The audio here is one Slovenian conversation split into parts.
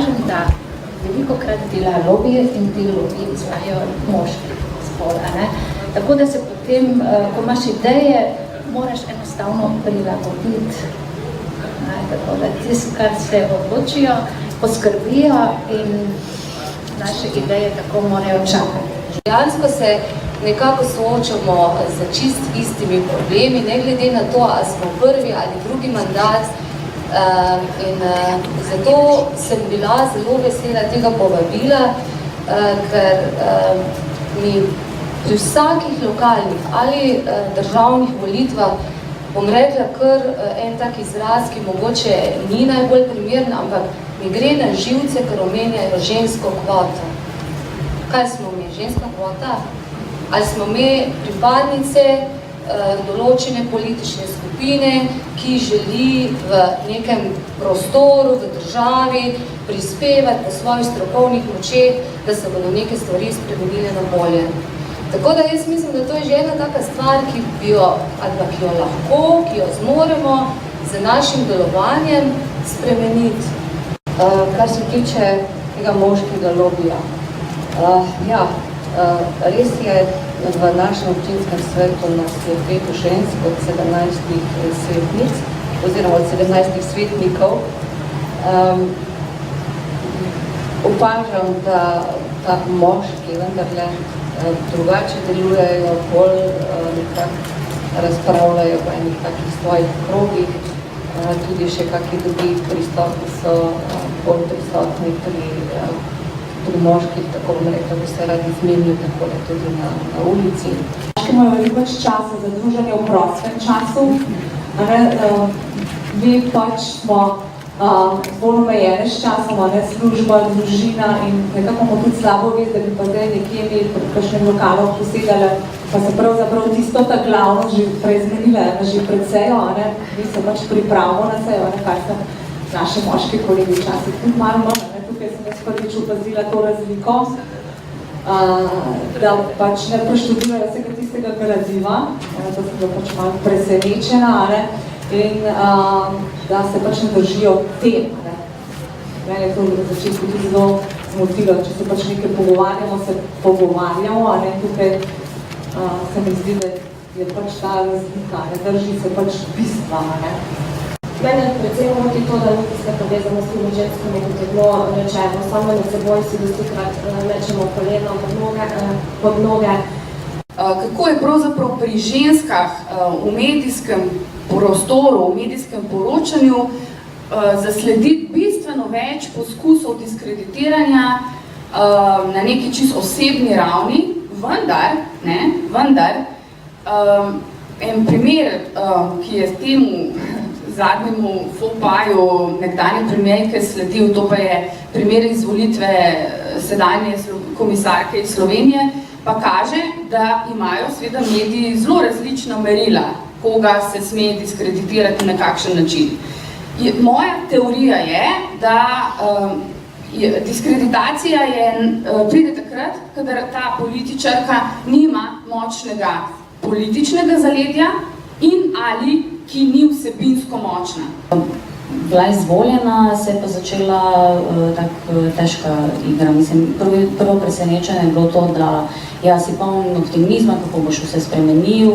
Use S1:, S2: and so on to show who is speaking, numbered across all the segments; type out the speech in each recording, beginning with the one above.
S1: kažem, da veliko krat dela lobije in te lobije izvajajo moški spol. Tako da se potem, ko imaš ideje, moraš enostavno prilagoditi. Tako da tisto, kar se odločijo, poskrbijo in naše ideje tako morajo čakati.
S2: Dejansko se nekako soočamo z čist istimi problemi, ne glede na to, ali smo prvi ali drugi mandat. In zato sem bila zelo vesela tega povabila, ker mi pri vsakih lokalnih ali državnih volitvah, bom rekla kar en tak izraz, ki mogoče ni najbolj primeren, ampak mi gre na živce, ker omenjajo žensko kvoto. Kaj smo mi? Ženska kvota? Ali smo mi pripadnice določene politične skupine, ki želi v nekem prostoru, v državi prispevati po svojih strokovnih močeh, da se bodo neke stvari spremenile na bolje. Tako da jaz mislim, da to je že ena taka stvar, ki jo lahko, ki jo zmoremo z našim delovanjem spremeniti. Kar se tiče tega moškega lobija. Res je, v našem občinskem svetu nas je 5 žensk od 17 svetnic, oziroma od 17 svetnikov. Opažam, da ta moški vendarle drugače delujejo, bolj nekako razpravljajo v enih takih svojih krogih, tudi še kakšni drugi pristopi so bolj prisotni pri moških, tako bom rekla, da se radi zmenijo takole tudi na ulici.
S3: Moški imajo veliko več časa za druženje v prostem času. Mi pač smo bolj omejene s časom, služba, družina in nekako imamo tudi slabo vest, da bi pa zdaj nekje mi pred kakšnim lokalom posedali, pa se pravzaprav tisto ta glavno že prej zmenila, že pred sejo, mi se pač pripravimo na sejo, kar so naše moški kolegi včasih tudi malo manj. Tukaj sem jaz prvič opazila to razliko, da pač ne preštudirajo vsega tistega gradiva, da sem bila pač malo presenečena, in da se pač ne držijo tem. Mene je to v začetku tudi zelo zmotilo, če se pač nekaj pogovarjamo, se pogovarjamo, tukaj se mi zdi, da je pač ta razlika, drži se pač bistva.
S4: Mene predvsem moti to, da niti povezano s temi ženskimi, kot je bilo rečeno, samo med seboj si dostikrat mečemo koleno pod noge.
S5: Kako je pravzaprav pri ženskah v medijskem prostoru, v medijskem poročanju zaslediti bistveno več poskusov diskreditiranja na neki čisto osebni ravni, vendar, en primer, ki je temu zadnjemu fopaju nekdanje premijerke sledil, to pa je primer izvolitve sedanje komisarke iz Slovenije, pa kaže, da imajo seveda mediji zelo različna merila, koga se sme diskreditirati na kakšen način. Moja teorija je, da diskreditacija pride takrat, kadar ta političarka nima močnega političnega zaledja in ali ki ni vsebinsko močna.
S6: Bila izvoljena, se je pa začela tako težka igra. Mislim, prvo presenečenje je bilo to, da jaz si poln optimizma, kako boš vse spremenil,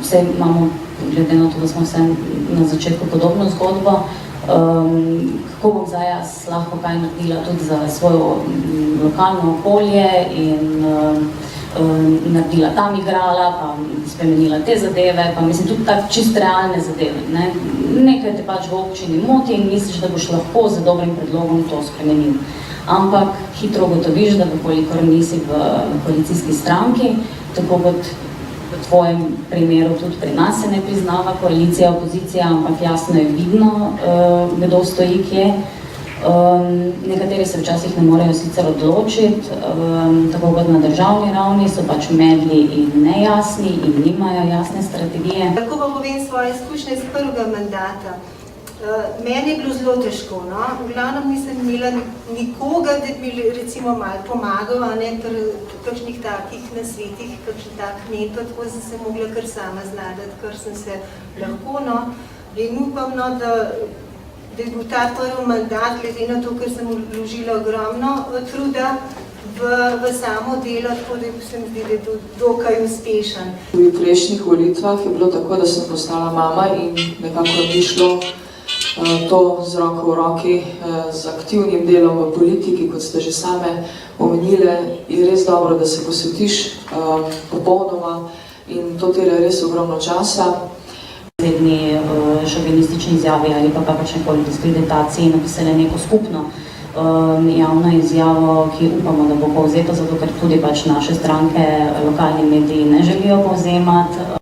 S6: vse imamo, glede na to, da smo vse na začetku podobno zgodbo, kako bom zdaj jaz lahko kaj naredila tudi za svojo lokalno okolje in naredila tam igrala, pa spremenila te zadeve, pa mislim tudi tako čist realne zadeve. Nekaj te pač v občini moti in misliš, da boš lahko z dobrim predlogom to spremenil. Ampak hitro ugotoviš, da kolikor nisi v koalicijski stranki, tako kot v tvojem primeru tudi pri nas se ne priznava koalicija, opozicija, ampak jasno je vidno, kdo stoji kje. Nekateri se včasih ne morejo sicer odločiti, tako kot na državni ravni, so pač medli in nejasni in nimajo jasne strategije.
S7: Tako vam povem svoje izkušnje iz prvega mandata. Meni je bilo zelo težko, v glavnem nisem imela nikoga, da bi recimo malo pomagal, pri kakšnih takih nasvetih, kakšen tak mentor, tako sem se mogla kar sama znadati, kar sem se lahko, in upam, da da je bil ta prvi mandat, glede na to, ker sem vložila ogromno truda v samo delo, tako da se mi zdi, da je dokaj uspešen.
S8: V prejšnjih volitvah je bilo tako, da sem postala mama in nekako ni šlo to z roko v roki z aktivnim delom v politiki, kot ste že same omenile. Je res dobro, da se posvetiš popolnoma in to terja res ogromno časa.
S6: Vedni šovinistični izjavi ali pa kakršnekoli diskreditaciji napisali neko skupno javno izjavo, ki upamo, da bo povzeta, zato ker tudi pač naše stranke lokalni mediji ne želijo povzemati.